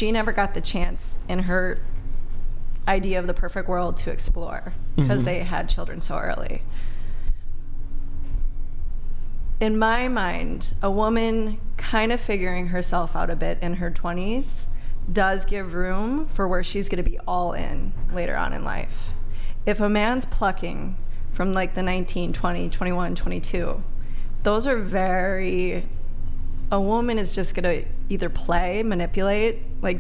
she never got the chance in her idea of the perfect world to explore because they had children so early. In my mind, a woman kind of figuring herself out a bit in her 20s does give room for where she's going to be all in later on in life. If a man's plucking from like the 19, 20, 21, 22, those are very... A woman is just going to either play, manipulate, like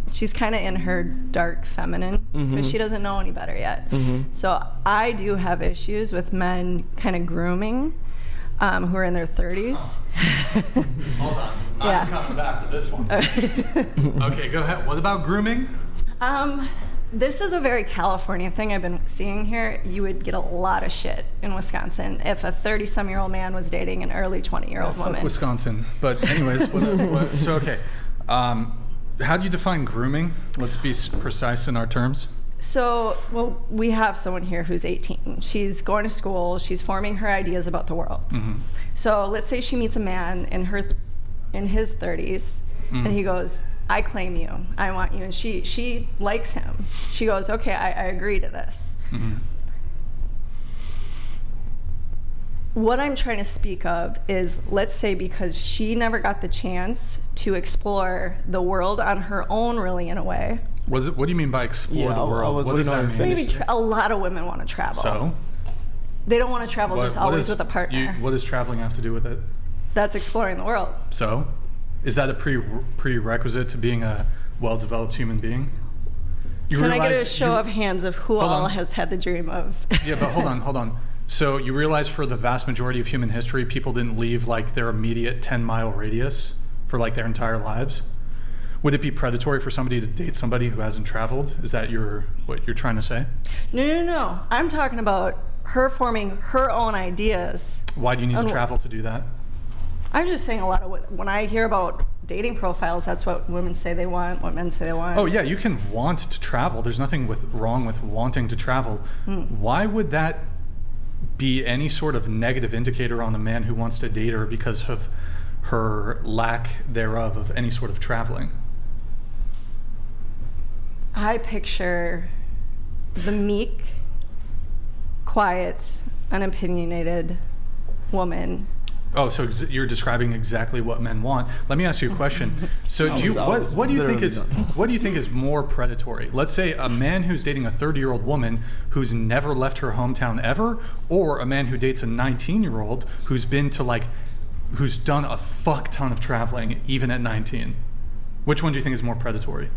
she's kind of in her dark feminine because she doesn't know any better yet. So I do have issues with men kind of grooming who are in their 30s. Hold on. I'm coming back for this one. Okay, go ahead. What about grooming? This is a very California thing I've been seeing here. You would get a lot of shit in Wisconsin if a 30-some-year-old man was dating an early 20-year-old woman. Fuck Wisconsin. But anyways, okay. How do you define grooming? Let's be precise in our terms. So, well, we have someone here who's 18. She's going to school. She's forming her ideas about the world. So let's say she meets a man in his 30s, and he goes, I claim you, I want you, and she likes him. She goes, okay, I agree to this. What I'm trying to speak of is, let's say because she never got the chance to explore the world on her own, really, in a way. What do you mean by explore the world? What does that mean? Maybe a lot of women want to travel. So? They don't want to travel just always with a partner. What does traveling have to do with it? That's exploring the world. So? Is that a prerequisite to being a well-developed human being? Can I get a show of hands of who all has had the dream of? Yeah, but hold on. So you realize for the vast majority of human history, people didn't leave like their immediate 10-mile radius for like their entire lives? Would it be predatory for somebody to date somebody who hasn't traveled? Is that what you're trying to say? No. I'm talking about her forming her own ideas. Why do you need to travel to do that? I'm just saying when I hear about dating profiles, that's what women say they want, what men say they want. Oh yeah, you can want to travel. There's nothing wrong with wanting to travel. Why would that be any sort of negative indicator on a man who wants to date her because of her lack thereof of any sort of traveling? I picture the meek, quiet, unopinionated woman. Oh, so you're describing exactly what men want. Let me ask you a question. So, what do you think is more predatory? Let's say a man who's dating a 30-year-old woman who's never left her hometown ever, or a man who dates a 19-year-old who's who's done a fuck ton of traveling even at 19. Which one do you think is more predatory?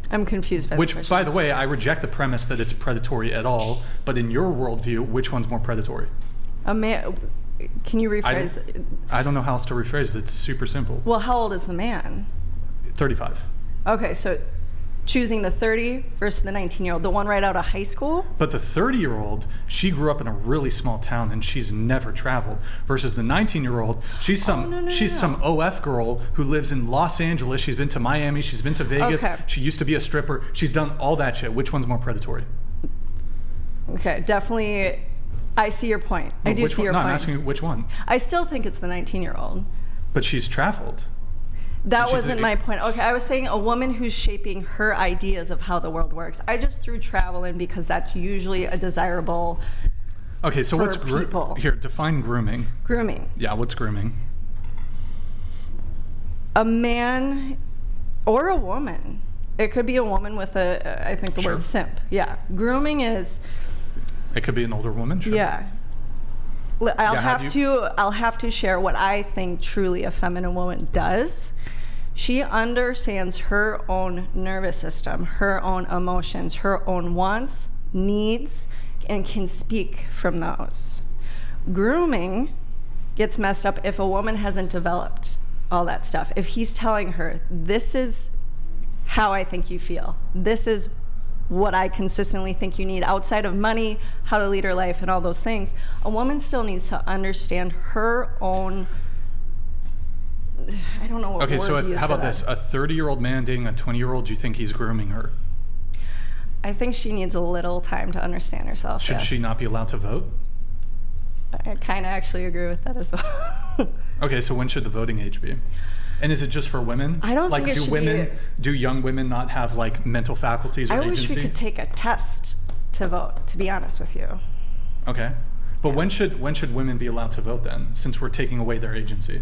I'm confused by the question. Which, by the way, I reject the premise that it's predatory at all. But in your worldview, which one's more predatory? A man. Can you rephrase? I don't know how else to rephrase it. It's super simple. Well, how old is the man? 35. Okay, so choosing the 30 versus the 19-year-old, the one right out of high school? But the 30-year-old, she grew up in a really small town and she's never traveled. Versus the 19-year-old, she's some OF girl who lives in Los Angeles. She's been to Miami. She's been to Vegas. Okay. She used to be a stripper. She's done all that shit. Which one's more predatory? Okay, definitely. I see your point. I do see your point. I'm asking you which one. I still think it's the 19-year-old. But she's traveled. That wasn't my point. Okay, I was saying a woman who's shaping her ideas of how the world works. I just threw travel in because that's usually a desirable. Okay, so what's here? Define grooming. Grooming. Yeah, what's grooming? A man or a woman. It could be a woman with I think the word simp. Yeah, grooming is. It could be an older woman. Sure. Yeah. I'll have to share what I think truly a feminine woman does. She understands her own nervous system, her own emotions, her own wants, needs, and can speak from those. Grooming gets messed up if a woman hasn't developed all that stuff. If he's telling her, this is how I think you feel. This is what I consistently think you need outside of money, how to lead her life, and all those things. A woman still needs to understand her own. I don't know what word to use for that. Okay, so how about this? A 30-year-old man dating a 20-year-old, do you think he's grooming her? I think she needs a little time to understand herself. Should she not be allowed to vote? I kind of actually agree with that as well. Okay, so when should the voting age be? And is it just for women? I don't like, think it should do young women not have like mental faculties or agency? I wish we could take a test to vote, to be honest with you. Okay. But when should women be allowed to vote then, since we're taking away their agency?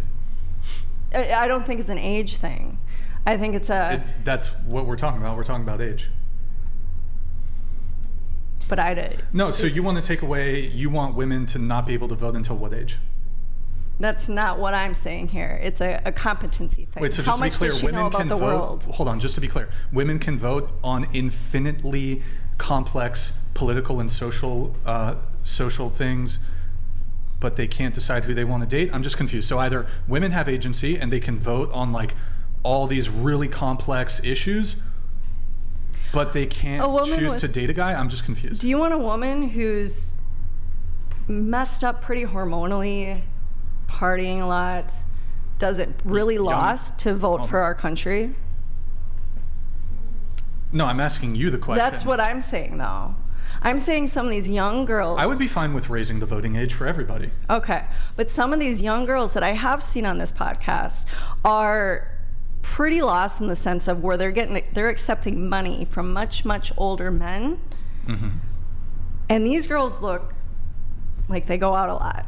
I don't think it's an age thing. I think it's that's what we're talking about. We're talking about age. But No, so you want to take away, you want women to not be able to vote until what age? That's not what I'm saying here. It's a competency thing. Wait, so How just to be much clear, does she know women about can the vote. world? Hold on, just to be clear, women can vote on infinitely complex political and social things, but they can't decide who they want to date. I'm just confused. So either women have agency and they can vote on like all these really complex issues, but they can't choose to date a guy. I'm just confused. Do you want a woman who's messed up pretty hormonally, partying a lot, doesn't really lost to vote for our country? No, I'm asking you the question. That's what I'm saying, though. I'm saying some of these young girls. I would be fine with raising the voting age for everybody. Okay. But some of these young girls that I have seen on this podcast are pretty lost in the sense of where they're accepting money from much, much older men. Mm-hmm. And these girls look like they go out a lot.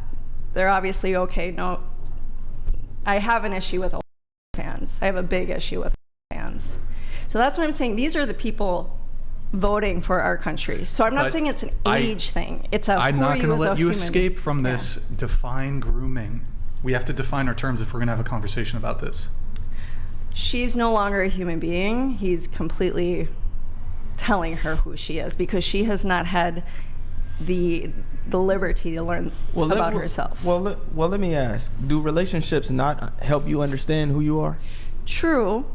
They're obviously okay. No, I have an issue with fans. I have a big issue with fans. So that's what I'm saying. These are the people voting for our country. So I'm not saying it's an age thing. It's a I'm not going to let you human. escape from this. Define grooming. We have to define our terms if we're going to have a conversation about this. She's no longer a human being. He's completely telling her who she is because she has not had the liberty to learn about herself. Well, let me ask. Do relationships not help you understand who you are? True.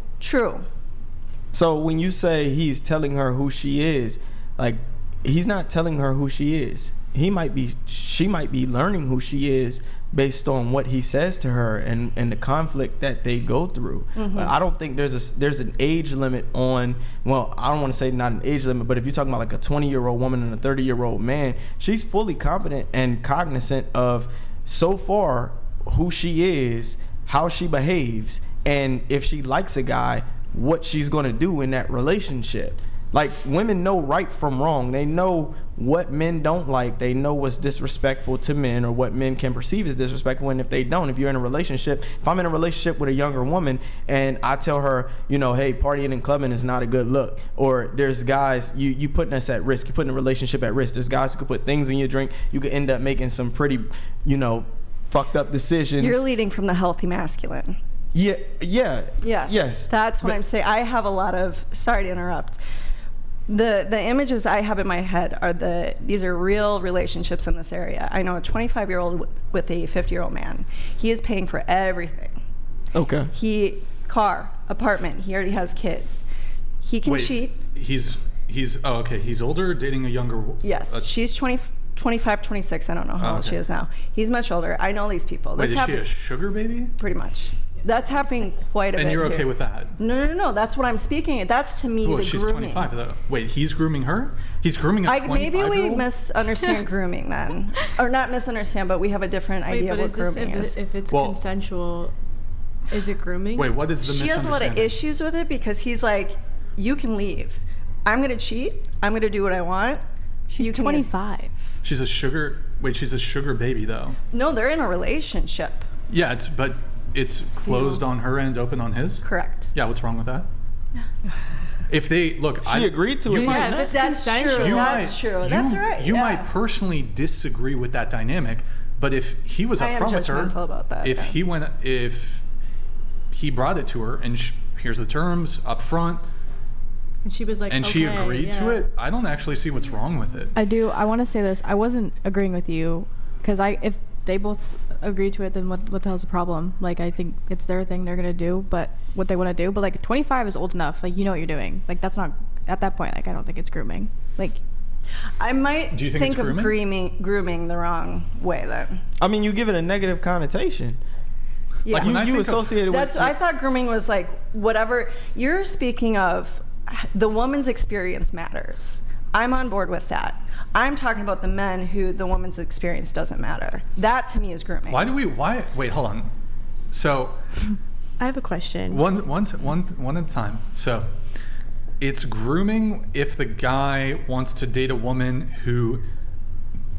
So when you say he's telling her who she is, like, he's not telling her who she is. She might be learning who she is based on what he says to her and the conflict that they go through. Mm-hmm. I don't think there's an age limit on, well, I don't want to say not an age limit, but if you're talking about like a 20-year-old woman and a 30-year-old man, she's fully competent and cognizant of so far who she is, how she behaves, and if she likes a guy, what she's going to do in that relationship. Like, women know right from wrong. They know what men don't like. They know what's disrespectful to men or what men can perceive as disrespectful. And if they don't, if you're in a relationship, if I'm in a relationship with a younger woman and I tell her, you know, hey, partying and clubbing is not a good look, or there's guys, you putting us at risk, you're putting a relationship at risk. There's guys who could put things in your drink. You could end up making some pretty, fucked up decisions. You're leading from the healthy masculine. Yeah. Yes. That's what I'm saying. I have a lot of, sorry to interrupt. The images I have in my head are these are real relationships in this area. I know a 25-year-old with a 50-year-old man. He is paying for everything. Okay. Car, apartment, he already has kids. He can cheat. He's okay. He's older, dating a younger. Yes. She's 25, 26. I don't know how old she is now. He's much older. I know these people. Wait, is she a sugar baby? Pretty much. That's happening quite a bit. And you're okay here. with that? No. That's what I'm speaking. That's to me the she's grooming. 25 though. Wait, he's grooming her? He's grooming a 25-year-old? Maybe we misunderstand grooming then, or not misunderstand, but we have a different idea of what grooming is. If it's consensual, is it grooming? Wait, what is the misunderstanding? She has a lot of issues with it because he's like, you can leave. I'm gonna cheat. I'm gonna do what I want. She's 25. She's a sugar baby though. No, they're in a relationship. Yeah, it's closed on her end, open on his? Correct. Yeah, what's wrong with that? If they look, she agreed to it. Yeah, if it's consensual. That's true. That's right. You might personally disagree with that dynamic, but if he was upfront with her, about that, if he brought it to her and here's the terms up front, and she was like, and she agreed to it, I don't actually see what's wrong with it. I want to say this. I wasn't agreeing with you because if they both agree to it, then what the hell's the problem? Like, I think it's their thing they're gonna do, but what they want to do. But like 25 is old enough. Like, you know what you're doing. Like, that's not at that point. Like, I don't think it's grooming. Like, I might think of grooming the wrong way then. I mean, you give it a negative connotation. Yeah, like you associated with. I thought grooming was like whatever you're speaking of. The woman's experience matters. I'm on board with that. I'm talking about the men who the woman's experience doesn't matter. That to me is grooming. Wait, hold on. So I have a question. One at a time. So, it's grooming if the guy wants to date a woman who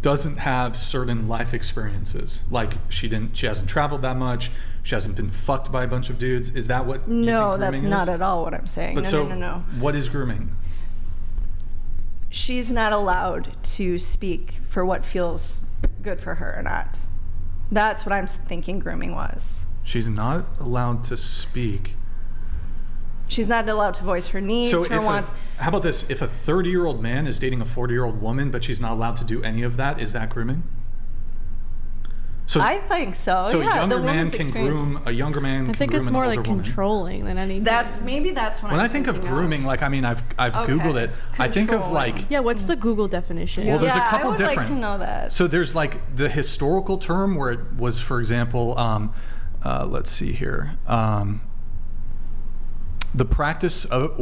doesn't have certain life experiences, like she hasn't traveled that much, she hasn't been fucked by a bunch of dudes. Is that what? No, that's is? not at all what I'm saying. But No. What is grooming? She's not allowed to speak for what feels good for her or not. That's what I'm thinking grooming was. She's not allowed to speak. She's not allowed to voice her needs, her wants. How about this? If a 30-year-old man is dating a 40-year-old woman, but she's not allowed to do any of that, is that grooming? So I think so. So yeah, a younger the man woman's can experience. groom a younger man. I think it's more like controlling than anything. That's what When I'm I think of thinking grooming, like I've Googled it. I think of like. Yeah, what's the Google definition? Well, there's a Yeah, couple I would different. like to know that. So there's like the historical term where it was, for example, let's see here. The practice of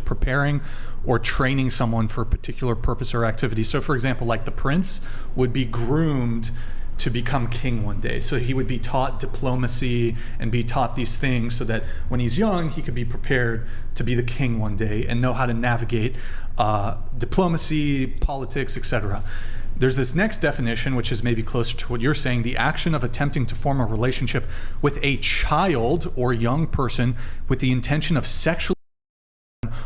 preparing or training someone for a particular purpose or activity. So, for example, like the prince would be groomed to become king one day. So he would be taught diplomacy and be taught these things so that when he's young, he could be prepared to be the king one day and know how to navigate diplomacy, politics, etc. There's this next definition, which is maybe closer to what you're saying, the action of attempting to form a relationship with a child or young person with the intention of sexually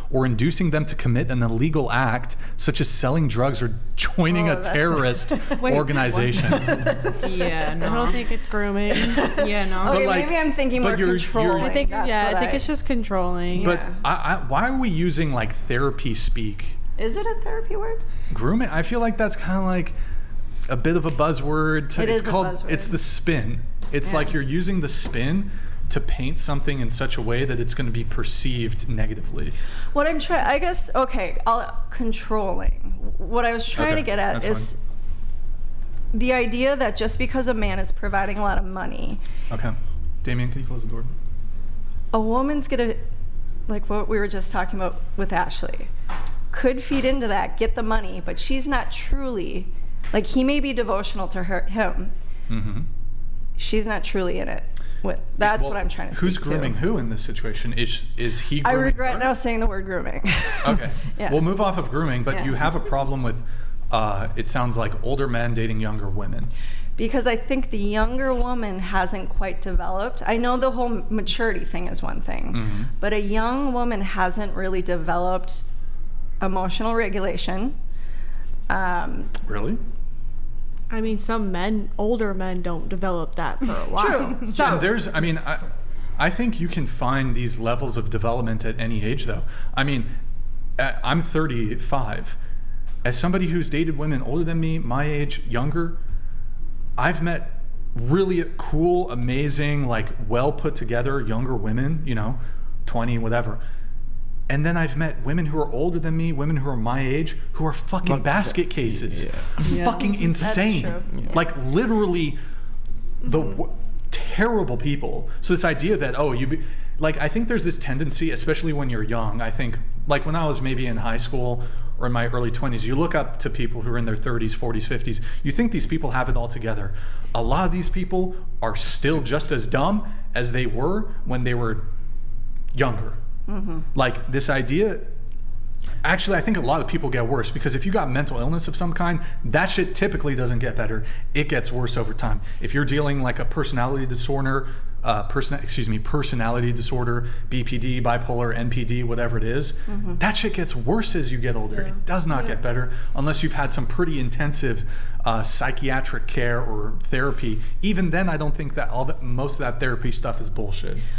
or inducing them to commit an illegal act, such as selling drugs or joining a terrorist organization. Yeah, no. I don't think it's grooming. Yeah, no. Okay, maybe I'm thinking more controlling. I think it's just controlling. But why are we using like therapy speak? Is it a therapy word? Grooming? I feel like that's kind of like a bit of a buzzword. It's called. Buzzword. It's the spin. It's like you're using the spin to paint something in such a way that it's going to be perceived negatively. What I'm trying, I guess, controlling. What I was trying to get at is the idea that just because a man is providing a lot of money. Okay. Damien, can you close the door? A woman's going to, like what we were just talking about with Ashley, could feed into that, get the money, but she's not truly, like he may be devotional to him. Mm-hmm. She's not truly in it. That's what I'm trying to speak Who's grooming who in this situation? Is he grooming I regret now saying the word grooming. Okay. We'll move off of grooming, but you have a problem with, it sounds like, older men dating younger women. Because I think the younger woman hasn't quite developed. I know the whole maturity thing is one thing, but a young woman hasn't really developed emotional regulation. Really? I mean, some older men don't develop that for a while. True. So I think you can find these levels of development at any age, though. I mean, I'm 35. As somebody who's dated women older than me, my age, younger, I've met really cool, amazing, like well put together younger women, 20, whatever. And then I've met women who are older than me, women who are my age, who are fucking basket cases. Fucking insane. That's true. Yeah. Like literally terrible people. So this idea that, I think there's this tendency, especially when you're young, I think, like when I was maybe in high school or in my early 20s, you look up to people who are in their 30s, 40s, 50s, you think these people have it all together. A lot of these people are still just as dumb as they were when they were younger. Mm-hmm. Like this idea, actually I think a lot of people get worse because if you got mental illness of some kind, that shit typically doesn't get better. It gets worse over time. If you're dealing like a personality disorder, personality disorder, BPD, bipolar, NPD, whatever it is, that shit ggets worse as you get older. It does not get better unless you've had some pretty intensive psychiatric care or therapy. Even then, I don't think that most of that therapy stuff is bullshit.